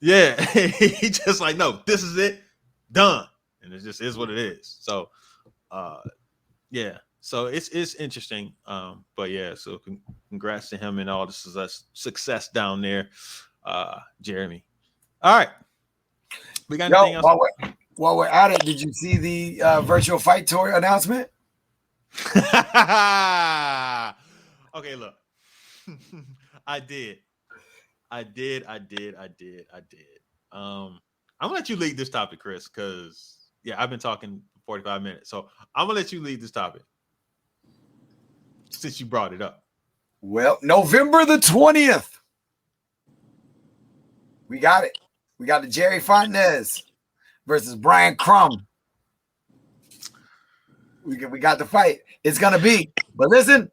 Yeah, he just like, no, this is it, done, and it just is what it is. So, yeah, so it's interesting. But yeah, so congrats to him and all this success down there, Jeromy. All right, we got anything else? While we're at it, did you see the virtual fight tour announcement? Okay, look, I did. I'm gonna let you lead this topic, Chris, because I've been talking 45 minutes, so I'm gonna let you lead this topic since you brought it up. Well, November the 20th, we got it. We got the Jerry Fontenez versus Brian Crum. We got the fight. It's gonna be, but listen,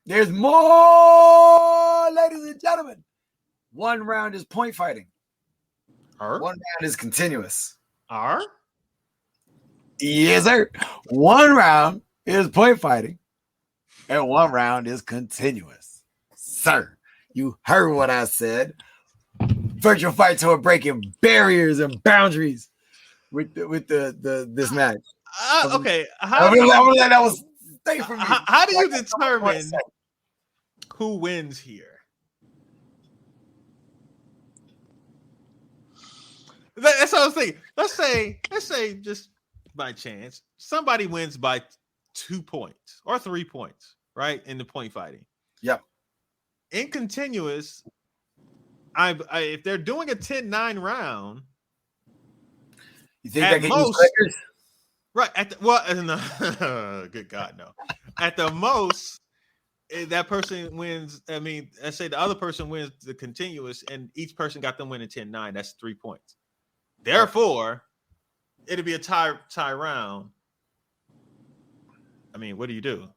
there's more, ladies and gentlemen. One round is point fighting. One round is continuous. Yes, sir. One round is point fighting, and one round is continuous. Sir, you heard what I said. Virtual fight tour breaking barriers and boundaries with this match. Okay, how do you determine who wins here? That's what I was thinking. Let's say just by chance somebody wins by 2 points or 3 points, right? In the point fighting. Yep. In continuous, if they're doing a 10-9 round, you think they can use clickers? Right. Good God, no. At the most, that person wins. I mean, let's say the other person wins the continuous, and each person got them winning 10-9. That's 3 points. Therefore, it'll be a tie round. I mean, what do you do?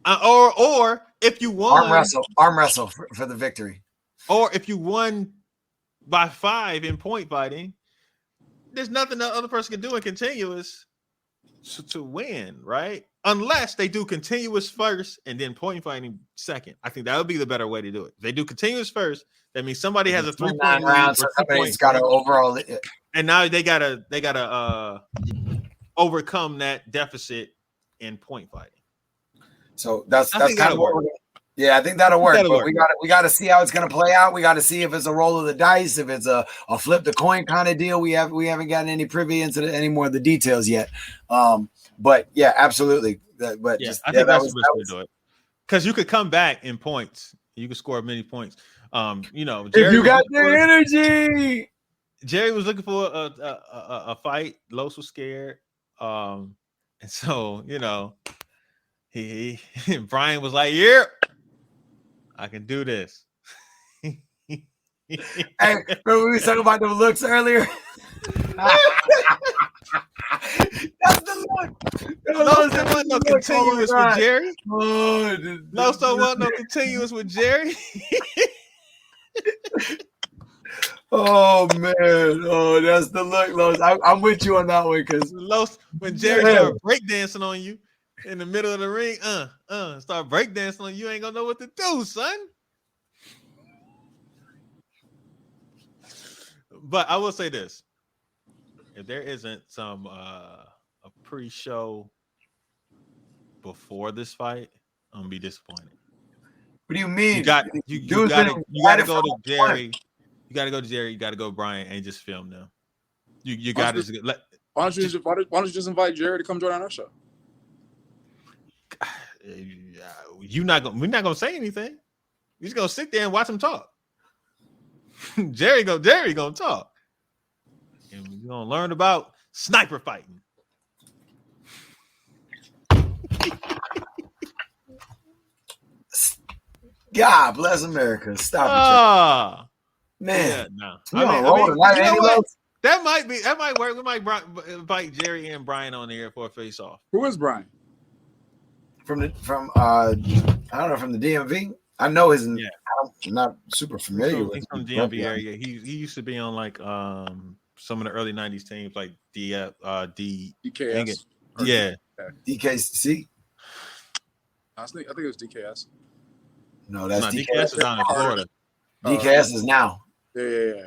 Or if you won arm wrestle for the victory. Or if you won by 5 in point fighting, there's nothing the other person can do in continuous to win, right? Unless they do continuous first and then point fighting second. I think that would be the better way to do it. If they do continuous first, that means somebody has a 3-point round, so somebody's got to overall, and now they gotta overcome that deficit in point fighting. So that's kind of what we're. Yeah, I think that'll work. But we got to see how it's going to play out. We got to see if it's a roll of the dice, if it's a flip the coin kind of deal. We haven't gotten any privy into any more of the details yet. But yeah, absolutely. I think that's the best way to do it, because you could come back in points. You could score many points. Jerry, if you got the energy. Jerry was looking for a fight. Los was scared, and so he Brian was like, "Yeah, I can do this." Hey, remember we were talking about the looks earlier? That's the look. Los didn't want no continuous with Jerry. Los don't want no continuous with Jerry. Oh man! Oh, that's the look, Los. I'm with you on that one, because Los, when Jerry started breakdancing on you in the middle of the ring, start breakdancing on you, ain't gonna know what to do, son. But I will say this: if there isn't some a pre-show before this fight, I'm gonna be disappointed. What do you mean? You got to go to Jerry. You got to go to Jerry. You got to go to Brian and just film them. You got to Why don't you just invite Jerry to come join our show? We're not gonna say anything. We're just gonna sit there and watch him talk. Jerry gonna talk, and we're gonna learn about sniper fighting. God bless America. Stop it, man. Yeah, no. You know what? That might work. We might invite Jerry and Brian on the air for a face-off. Who is Brian? From I don't know, from the DMV. I know his. Yeah. I'm not super familiar with. He's from the DMV area. He used to be on like some of the early '90s teams, like DKS. Yeah. DKC. I think it was DKS. No, that's DKS is down in Florida. DKS is now. Yeah.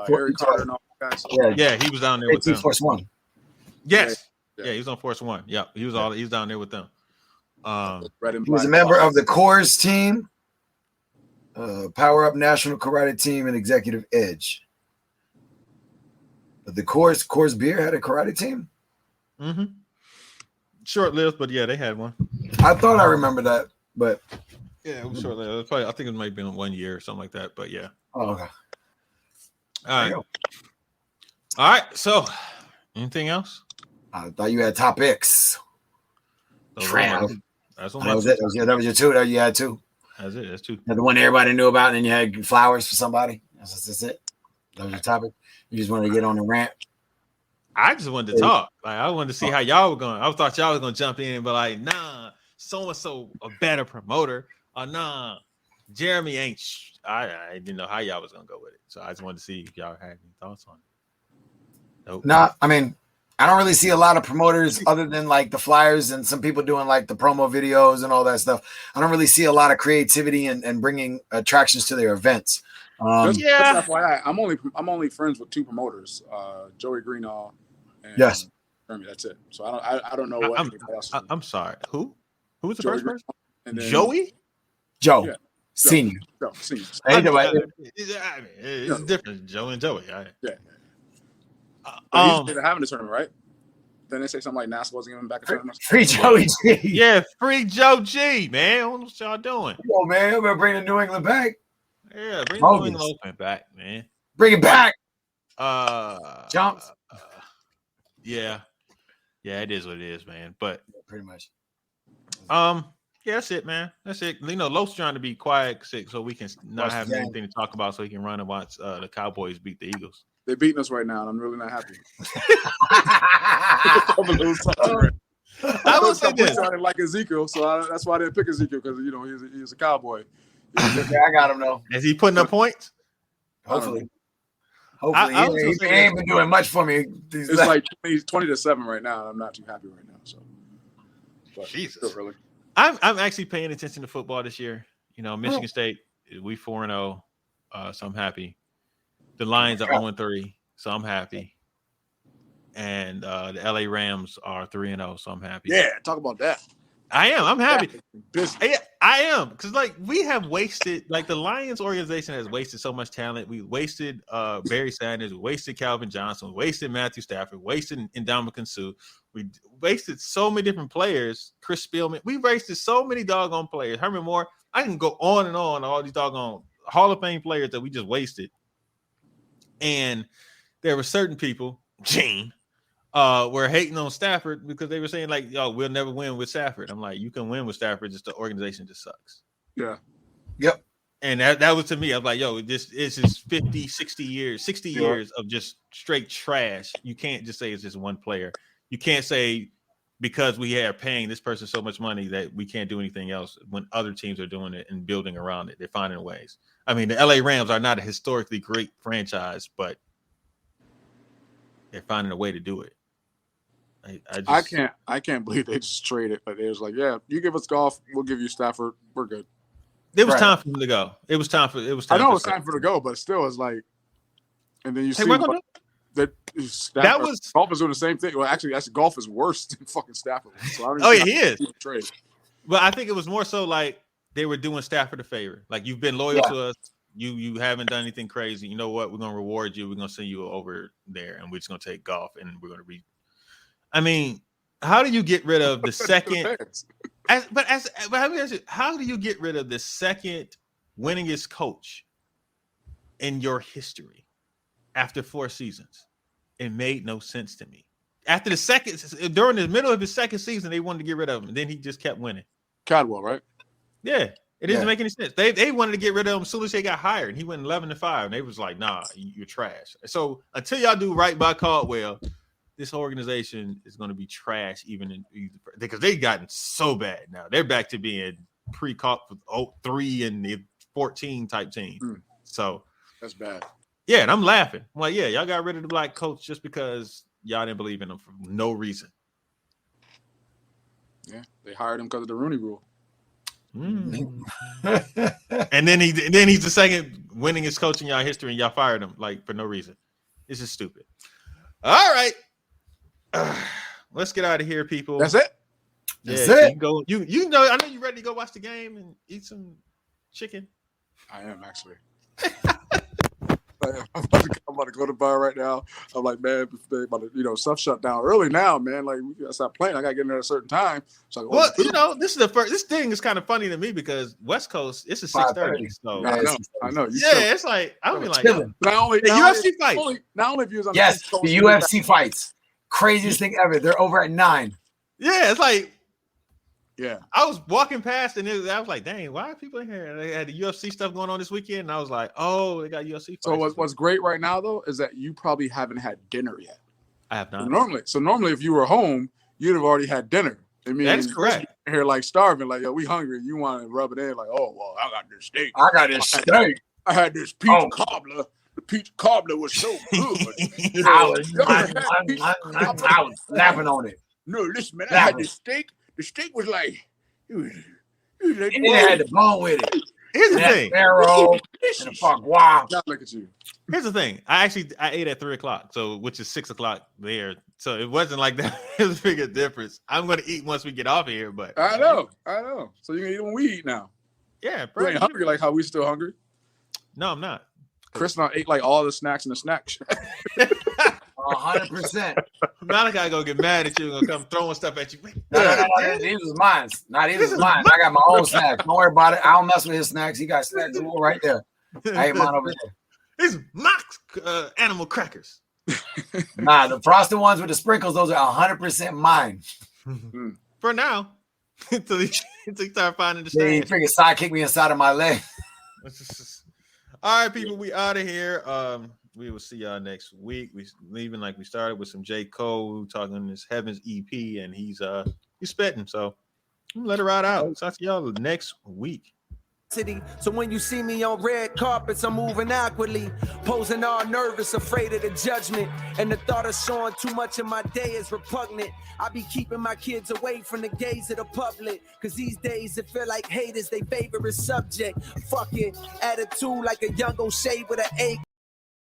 Eric Carter and all guys. Yeah, he was down there with them. Force One. Yes. Yeah, he was on Force One. Yeah, he was down there with them. He was a member of the Coors team, Power Up National Karate Team, and Executive Edge. But the Coors Beer had a karate team? Mm-hmm. Short-lived, but yeah, they had one. I thought I remember that, but yeah, it was short-lived. I think it might have been 1 year or something like that, but yeah. Oh, okay. All right. So, anything else? I thought you had topics. That's that was it. That was your two. You had two. That's it. That's two. The one everybody knew about, and then you had flowers for somebody. That's it. That was your topic. You just wanted to get on the rant. I just wanted to talk. Like I wanted to see how y'all were going. I thought y'all was gonna jump in and be like, nah, so and so a better promoter. Or nah, Jeromy ain't. I didn't know how y'all was gonna go with it. So I just wanted to see if y'all had any thoughts on it. Nope. No, I mean, I don't really see a lot of promoters other than like the flyers and some people doing like the promo videos and all that stuff. I don't really see a lot of creativity and bringing attractions to their events. Just FYI, I'm only friends with two promoters, Joey Greenall and Jeromy. That's it. So I don't know what else. I'm sorry. Who was the Joey first person? And then, Joey? Joe. Yeah. Senior. Joe. Senior. It's different. Joe and Joey. They're having this tournament, right? Then they say something like NASA wasn't giving back a tournament. Free Joey G. Yeah, free Joe G, man. What y'all doing? Come on, man. We're bringing New England back. Yeah, bring the New England Open back, man. Bring it back. Jumps. Yeah, it is what it is, man. But pretty much. Yeah, that's it, man. That's it. You know, Lowe's trying to be quiet so we can not have anything to talk about, so he can run and watch the Cowboys beat the Eagles. They're beating us right now, and I'm really not happy. I will say this. I didn't like Ezekiel, so that's why I didn't pick Ezekiel, because he's a Cowboy. I got him though. Is he putting up points? Hopefully. He ain't been doing much for me. It's like 20-7 right now, and I'm not too happy right now. So, but Jesus, really. I'm actually paying attention to football this year. You know, Michigan State, we 4-0, so I'm happy. The Lions are 0-3, so I'm happy. And the LA Rams are 3-0, so I'm happy. Yeah, talk about that. I am. I'm happy. I am, because like we have wasted, like the Lions organization has wasted so much talent. We wasted Barry Sanders, we wasted Calvin Johnson, we wasted Matthew Stafford, wasted Ndamukong Suh. We wasted so many different players. Chris Spielman. We wasted so many doggone players. Herman Moore. I can go on and on. All these doggone Hall of Fame players that we just wasted. And there were certain people, Gene, were hating on Stafford because they were saying like, "Yo, we'll never win with Stafford." I'm like, you can win with Stafford, just the organization just sucks. Yeah. Yep. And that was to me. I was like, yo, this is 50, 60 years of just straight trash. You can't just say it's just one player. You can't say because we are paying this person so much money that we can't do anything else when other teams are doing it and building around it. They're finding ways. I mean, the LA Rams are not a historically great franchise, but they're finding a way to do it. I can't believe they just traded. But they was like, yeah, you give us Goff, we'll give you Stafford. We're good. It was time for them to go. I know it was time for them to go, but still, it's like, and then you see that Goff is doing the same thing. Well, actually, Goff is worse than fucking Stafford. So he is. Trade. But I think it was more so like they were doing Stafford a favor. Like, you've been loyal to us. You haven't done anything crazy. You know what? We're gonna reward you. We're gonna send you over there, and we're just gonna take Goff, and we're gonna I mean, how do you get rid of the second? How do you get rid of the second winningest coach in your history after 4 seasons? It made no sense to me. After the second, during the middle of his second season, they wanted to get rid of him. And then he just kept winning. Cadwell, right? Yeah. It doesn't make any sense. They wanted to get rid of him as soon as they got hired. And he went 11-5. And they was like, nah, you're trash. So until y'all do right by Caldwell, this organization is going to be trash because they've gotten so bad now. They're back to being pre-Caldwell 3 and 14 type team. So that's bad. Yeah, and I'm laughing. I'm like, yeah, y'all got rid of the black coach just because y'all didn't believe in him for no reason. Yeah, they hired him because of the Rooney Rule. And then he's the second winningest coach in y'all history, and y'all fired him like for no reason. This is stupid. All right, let's get out of here, people. That's it. That's it. You know. I know you're ready to go watch the game and eat some chicken. I am actually. I'm about to go to the bar right now. I'm like, man, stuff shut down early now, man. Like, we gotta stop playing. I gotta get in there at a certain time. So this is the first. This thing is kind of funny to me because West Coast, it's a 6:30. So I know. It's like I mean, like UFC fights. Not only views on the UFC fights, craziest thing ever. They're over at 9. Yeah, it's like. Yeah, I was walking past and I was like, dang, why are people in here? They had the UFC stuff going on this weekend. And I was like, oh, they got UFC fights. So what's great right now, though, is that you probably haven't had dinner yet. I have not. Normally, if you were home, you'd have already had dinner. I mean, that is correct. You're here like starving, like, yo, we hungry. You want to rub it in, like, oh, well, I got this steak. I had this peach cobbler. The peach cobbler was so good. I was laughing on it. No, listen, man, I had this steak. The steak was like, it had the bone with it. Here's the thing. Arrow, wow. Look at you. Here's the thing. I ate at 3:00, so which is 6:00 there. So it wasn't like that. It was a bigger difference. I'm gonna eat once we get off of here, but I know. So you can eat when we eat now. Yeah, you ain't hungry like how we still hungry. No, I'm not. Chris and I ate like all the snacks in the snack shack. 100%. Malachi gonna get mad at you and gonna come throwing stuff at you. No. These was mine. These was mine. I got my own snacks. Don't worry about it. I don't mess with his snacks. He got snacks right there. I ate mine over there. It's my animal crackers. Nah, the frosted ones with the sprinkles, those are 100% mine. For now. until he start finding the stand. Yeah, he freaking sidekick me inside of my leg. All right, people, we out of here. We will see y'all next week. We leaving like we started with some J. Cole talking this Heavens EP, and he's spitting. So let it ride out. Talk to y'all next week. So when you see me on red carpets, I'm moving awkwardly, posing all nervous, afraid of the judgment, and the thought of showing too much of my day is repugnant. I be keeping my kids away from the gaze of the public, cause these days it feel like hate is their favorite subject. Fuck it, attitude like a young O'Shea with an A.